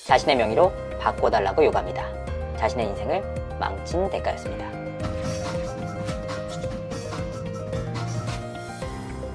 자신의 명의로 바꿔달라고 요구합니다. 자신의 인생을 망친 대가였습니다.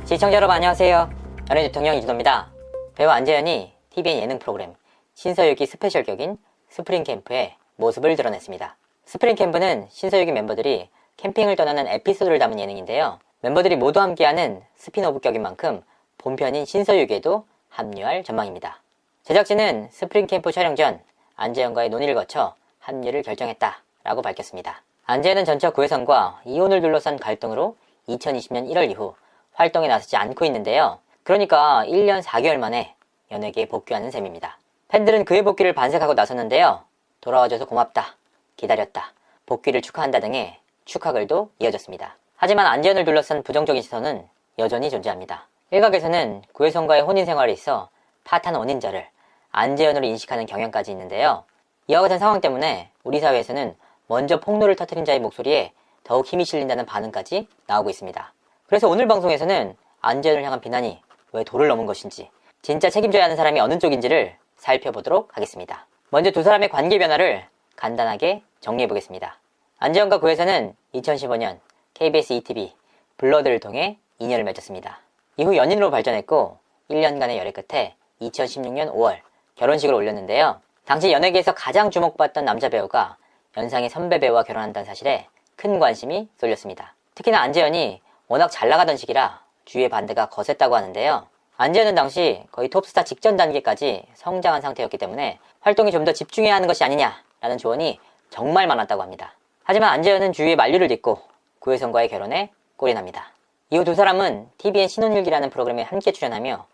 시청자 여러분 안녕하세요. 연예 대통령 이준호입니다. 배우 안재현이 TVN 예능 프로그램 신서유기 스페셜 격인 스프링캠프에 모습을 드러냈습니다. 스프링캠프는 신서유기 멤버들이 캠핑을 떠나는 에피소드를 담은 예능인데요. 멤버들이 모두 함께하는 스피노브 격인 만큼 본편인 신서유기에도 합류할 전망입니다. 제작진은 스프링캠프 촬영 전 안재현과의 논의를 거쳐 합류를 결정했다라고 밝혔습니다. 안재현은 전처 구혜선과 이혼을 둘러싼 갈등으로 2020년 1월 이후 활동에 나서지 않고 있는데요. 그러니까 1년 4개월 만에 연예계에 복귀하는 셈입니다. 팬들은 그의 복귀를 반색하고 나섰는데요. 돌아와줘서 고맙다, 기다렸다, 복귀를 축하한다 등의 축하글도 이어졌습니다. 하지만 안재현을 둘러싼 부정적인 시선은 여전히 존재합니다. 일각에서는 구혜선과의 혼인 생활에 있어 파탄 원인자를 안재현으로 인식하는 경향까지 있는데요. 이와 같은 상황 때문에 우리 사회에서는 먼저 폭로를 터뜨린 자의 목소리에 더욱 힘이 실린다는 반응까지 나오고 있습니다. 그래서 오늘 방송에서는 안재현을 향한 비난이 왜 도를 넘은 것인지, 진짜 책임져야 하는 사람이 어느 쪽인지를 살펴보도록 하겠습니다. 먼저 두 사람의 관계 변화를 간단하게 정리해보겠습니다. 안재현과 구혜선은 2015년 KBS ETV 블러드를 통해 인연을 맺었습니다. 이후 연인으로 발전했고 1년간의 열애 끝에 2016년 5월 결혼식을 올렸는데요. 당시 연예계에서 가장 주목받던 남자 배우가 연상의 선배 배우와 결혼한다는 사실에 큰 관심이 쏠렸습니다. 특히나 안재현이 워낙 잘 나가던 시기라 주위의 반대가 거셌다고 하는데요. 안재현은 당시 거의 톱스타 직전 단계까지 성장한 상태였기 때문에 활동에 좀 더 집중해야 하는 것이 아니냐라는 조언이 정말 많았다고 합니다. 하지만 안재현은 주위의 만류를 딛고 구혜선과의 결혼에 골인합니다. 이후 두 사람은 TVN 신혼일기라는 프로그램에 함께 출연하며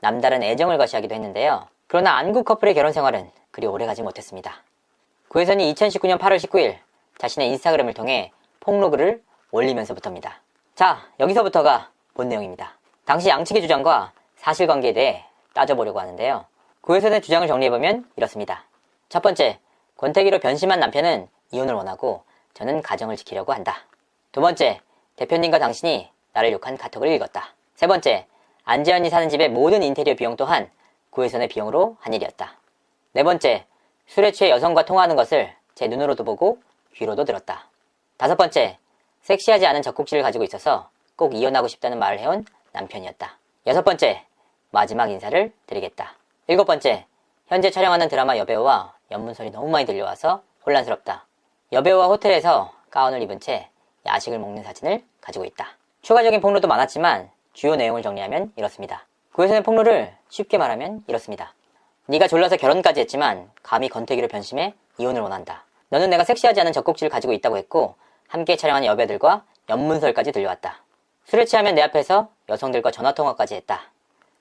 남다른 애정을 과시하기도 했는데요. 그러나 안구 커플의 결혼 생활은 그리 오래가지 못했습니다. 구혜선이 2019년 8월 19일 자신의 인스타그램을 통해 폭로글을 올리면서부터입니다. 자, 여기서부터가 본 내용입니다. 당시 양측의 주장과 사실관계에 대해 따져보려고 하는데요. 구혜선의 주장을 정리해보면 이렇습니다. 첫 번째, 권태기로 변심한 남편은 이혼을 원하고 저는 가정을 지키려고 한다. 두 번째, 대표님과 당신이 나를 욕한 카톡을 읽었다. 세 번째, 안재현이 사는 집의 모든 인테리어 비용 또한 구혜선의 비용으로 한 일이었다. 네 번째, 술에 취해 여성과 통화하는 것을 제 눈으로도 보고 귀로도 들었다. 다섯 번째, 섹시하지 않은 젖꼭지를 가지고 있어서 꼭 이혼하고 싶다는 말을 해온 남편이었다. 여섯 번째, 마지막 인사를 드리겠다. 일곱 번째, 현재 촬영하는 드라마 여배우와 연문설이 너무 많이 들려와서 혼란스럽다. 여배우와 호텔에서 가운을 입은 채 야식을 먹는 사진을 가지고 있다. 추가적인 폭로도 많았지만 주요 내용을 정리하면 이렇습니다. 구혜선의 폭로를 쉽게 말하면 이렇습니다. 네가 졸라서 결혼까지 했지만 감히 권태기로 변심해 이혼을 원한다. 너는 내가 섹시하지 않은 젖꼭지를 가지고 있다고 했고 함께 촬영한 여배들과 연문설까지 들려왔다. 술에 취하면 내 앞에서 여성들과 전화통화까지 했다.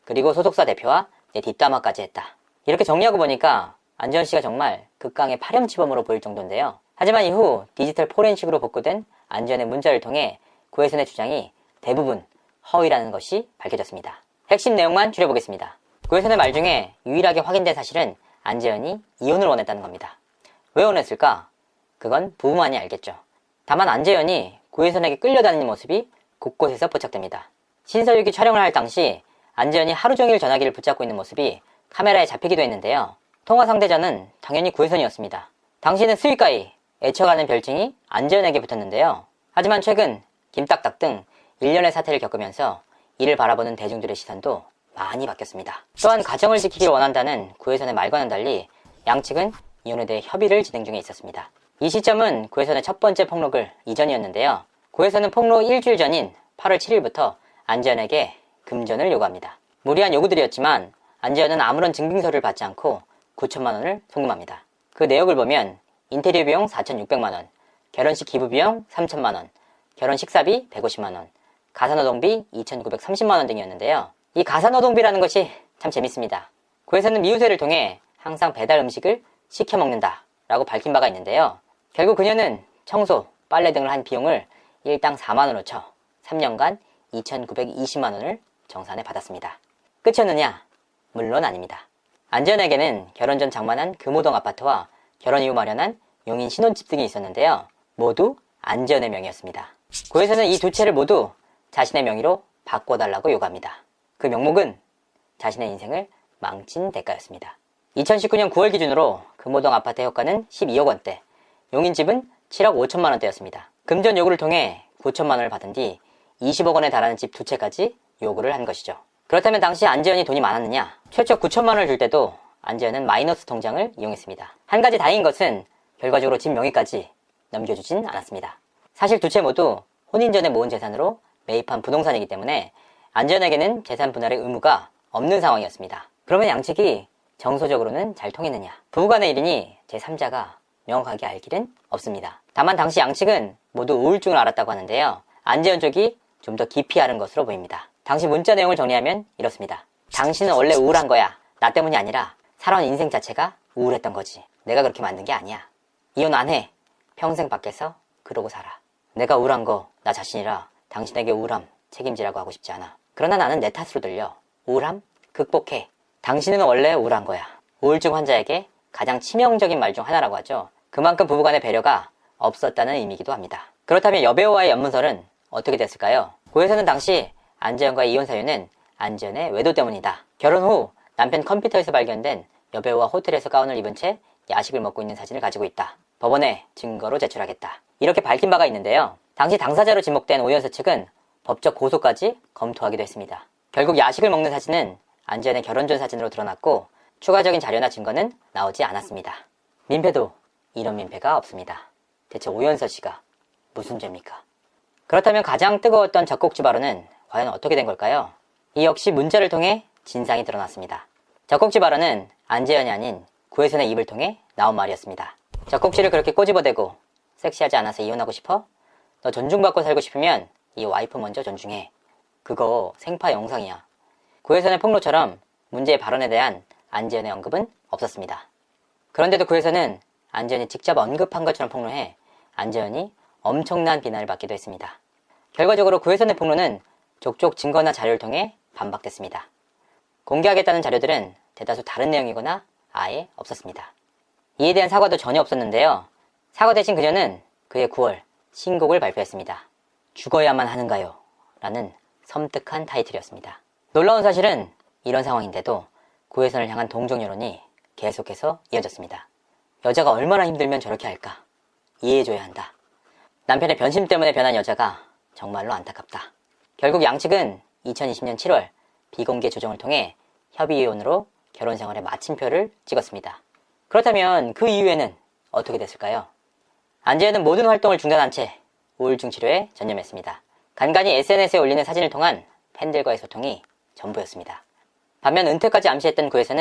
그리고 소속사 대표와 내 뒷담화까지 했다. 이렇게 정리하고 보니까 안재현 씨가 정말 극강의 파렴치범으로 보일 정도인데요. 하지만 이후 디지털 포렌식으로 복구된 안재현의 문자를 통해 구혜선의 주장이 대부분 허위라는 것이 밝혀졌습니다. 핵심 내용만 줄여보겠습니다. 구혜선의 말 중에 유일하게 확인된 사실은 안재현이 이혼을 원했다는 겁니다. 왜 원했을까? 그건 부부만이 알겠죠. 다만 안재현이 구혜선에게 끌려다니는 모습이 곳곳에서 포착됩니다. 신서유기 촬영을 할 당시 안재현이 하루 종일 전화기를 붙잡고 있는 모습이 카메라에 잡히기도 했는데요. 통화 상대자는 당연히 구혜선이었습니다. 당시에는 스윗가이, 애처가는 별칭이 안재현에게 붙었는데요. 하지만 최근 김딱딱 등 일련의 사태를 겪으면서 이를 바라보는 대중들의 시선도 많이 바뀌었습니다. 또한 가정을 지키길 원한다는 구혜선의 말과는 달리 양측은 이혼에 대해 협의를 진행 중에 있었습니다. 이 시점은 구혜선의 첫 번째 폭로글 이전이었는데요. 구혜선은 폭로 일주일 전인 8월 7일부터 안재현에게 금전을 요구합니다. 무리한 요구들이었지만 안재현은 아무런 증빙서를 받지 않고 9천만 원을 송금합니다. 그 내역을 보면 인테리어 비용 4,600만 원, 결혼식 기부 비용 3천만 원, 결혼 식사비 150만 원, 가사노동비 2,930만 원 등이었는데요. 이 가사노동비라는 것이 참 재밌습니다. 구혜선은 미우새를 통해 항상 배달 음식을 시켜 먹는다 라고 밝힌 바가 있는데요. 결국 그녀는 청소, 빨래 등을 한 비용을 일당 4만 원으로 쳐 3년간 2,920만 원을 정산해 받았습니다. 끝이었느냐? 물론 아닙니다. 안재현에게는 결혼 전 장만한 금호동 아파트와 결혼 이후 마련한 용인 신혼집 등이 있었는데요. 모두 안재현의 명의였습니다. 구혜선은 이 두 채를 모두 자신의 명의로 바꿔달라고 요구합니다. 그 명목은 자신의 인생을 망친 대가였습니다. 2019년 9월 기준으로 금호동 아파트 해옥가는 12억 원대, 용인집은 7억 5천만 원대였습니다. 금전 요구를 통해 9천만 원을 받은 뒤 20억 원에 달하는 집 2채까지 요구를 한 것이죠. 그렇다면 당시 안재현이 돈이 많았느냐? 최초 9천만 원을 줄 때도 안재현은 마이너스 통장을 이용했습니다. 한 가지 다행인 것은 결과적으로 집 명의까지 넘겨주진 않았습니다. 사실 두 채 모두 혼인 전에 모은 재산으로 매입한 부동산이기 때문에 안재현에게는 재산 분할의 의무가 없는 상황이었습니다. 그러면 양측이 정서적으로는 잘 통했느냐? 부부간의 일이니 제3자가 명확하게 알 길은 없습니다. 다만 당시 양측은 모두 우울증을 앓았다고 하는데요. 안재현 쪽이 좀 더 깊이 앓은 것으로 보입니다. 당시 문자 내용을 정리하면 이렇습니다. 당신은 원래 우울한 거야. 나 때문이 아니라 살아온 인생 자체가 우울했던 거지. 내가 그렇게 만든 게 아니야. 이혼 안 해. 평생 밖에서 그러고 살아. 내가 우울한 거 나 자신이라 당신에게 우울함 책임지라고 하고 싶지 않아. 그러나 나는 내 탓으로 들려. 우울함? 극복해. 당신은 원래 우울한 거야. 우울증 환자에게 가장 치명적인 말 중 하나라고 하죠. 그만큼 부부간의 배려가 없었다는 의미이기도 합니다. 그렇다면 여배우와의 연문설은 어떻게 됐을까요? 고에서는 당시 안재현과의 이혼 사유는 안재현의 외도 때문이다. 결혼 후 남편 컴퓨터에서 발견된 여배우와 호텔에서 가운을 입은 채 야식을 먹고 있는 사진을 가지고 있다. 법원에 증거로 제출하겠다. 이렇게 밝힌 바가 있는데요. 당시 당사자로 지목된 오연서 측은 법적 고소까지 검토하기도 했습니다. 결국 야식을 먹는 사진은 안재현의 결혼 전 사진으로 드러났고 추가적인 자료나 증거는 나오지 않았습니다. 민폐도 이런 민폐가 없습니다. 대체 오연서 씨가 무슨 죄입니까? 그렇다면 가장 뜨거웠던 젖꼭지 발언은 과연 어떻게 된 걸까요? 이 역시 문자를 통해 진상이 드러났습니다. 젖꼭지 발언은 안재현이 아닌 구혜선의 입을 통해 나온 말이었습니다. 젖꼭지를 그렇게 꼬집어대고 섹시하지 않아서 이혼하고 싶어? 너 존중받고 살고 싶으면 이 와이프 먼저 존중해. 그거 생파 영상이야. 구혜선의 폭로처럼 문제의 발언에 대한 안재현의 언급은 없었습니다. 그런데도 구혜선은 안재현이 직접 언급한 것처럼 폭로해 안재현이 엄청난 비난을 받기도 했습니다. 결과적으로 구혜선의 폭로는 족족 증거나 자료를 통해 반박됐습니다. 공개하겠다는 자료들은 대다수 다른 내용이거나 아예 없었습니다. 이에 대한 사과도 전혀 없었는데요. 사과 대신 그녀는 그해 9월 신곡을 발표했습니다. 죽어야만 하는가요? 라는 섬뜩한 타이틀이었습니다. 놀라운 사실은 이런 상황인데도 구혜선을 향한 동정 여론이 계속해서 이어졌습니다. 여자가 얼마나 힘들면 저렇게 할까? 이해해줘야 한다. 남편의 변심 때문에 변한 여자가 정말로 안타깝다. 결국 양측은 2020년 7월 비공개 조정을 통해 협의이혼으로 결혼 생활에 마침표를 찍었습니다. 그렇다면 그 이후에는 어떻게 됐을까요? 안재현은 모든 활동을 중단한 채 우울증 치료에 전념했습니다. 간간히 SNS에 올리는 사진을 통한 팬들과의 소통이 전부였습니다. 반면 은퇴까지 암시했던 구혜선은